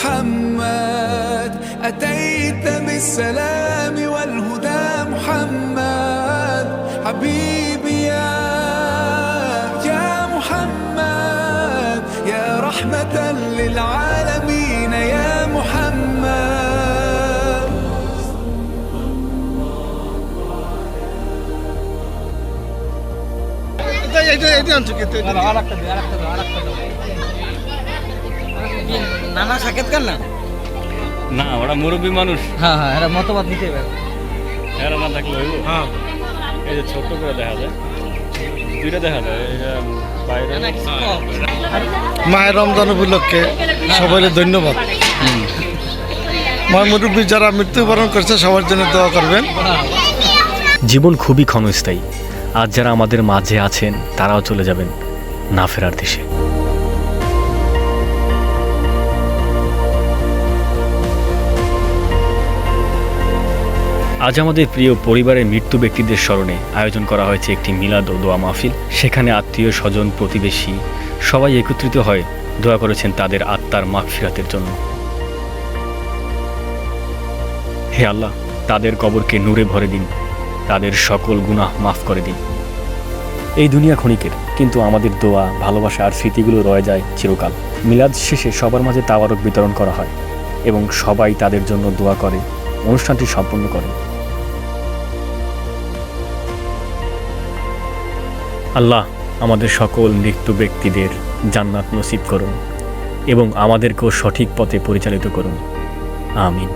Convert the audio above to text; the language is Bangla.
محمد أتيت بالسلام والهدى محمد حبيبي يا محمد يا رحمة للعالمين يا محمد নানা সাকেত কার না না ওরা মুরব্বী মানুষ, হ্যাঁ হ্যাঁ এরা মতবাদ নিতে হবে এরা না থাকলে হইব। হ্যাঁ এই যে ছোট্ট করে দেখা যায়, দুইটা দেখা যায়, এই যে বাইরে মায়ের রমজান উপলক্ষে সবাইকে ধন্যবাদ। মায়ের মুরব্বী যারা মৃত্যুবরণ করছে সবার জন্য দোয়া করবেন। জীবন খুবই ক্ষণস্থায়ী। আজ যারা আমাদের মাঝে আছেন তারাও চলে যাবেন না ফেরার দেশে। আজ আমাদের প্রিয় পরিবারের মৃত্যু ব্যক্তিদের স্মরণে আয়োজন করা হয়েছে একটি মিলাদ ও দোয়া মাহফিল। সেখানে আত্মীয় স্বজন প্রতিবেশী সবাই একত্রিত হয়ে দোয়া করেছেন তাদের আত্মার মাগফিরাতের জন্য। হে আল্লাহ, তাদের কবরকে নূরে ভরে দিন, তাদের সকল গুনাহ মাফ করে দিন। এই দুনিয়া ক্ষণিকের, কিন্তু আমাদের দোয়া, ভালোবাসা আর স্মৃতিগুলো রয়ে যায় চিরকাল। মিলাদ শেষে সবার মাঝে তাওয়ারক বিতরণ করা হয় এবং সবাই তাদের জন্য দোয়া করে অনুষ্ঠানটি সম্পন্ন করে। আল্লাহ আমাদের সকল মৃত্যু ব্যক্তিদের জান্নাত নসিব করুন এবং আমাদেরকেও সঠিক পথে পরিচালিত করুন। আমিন।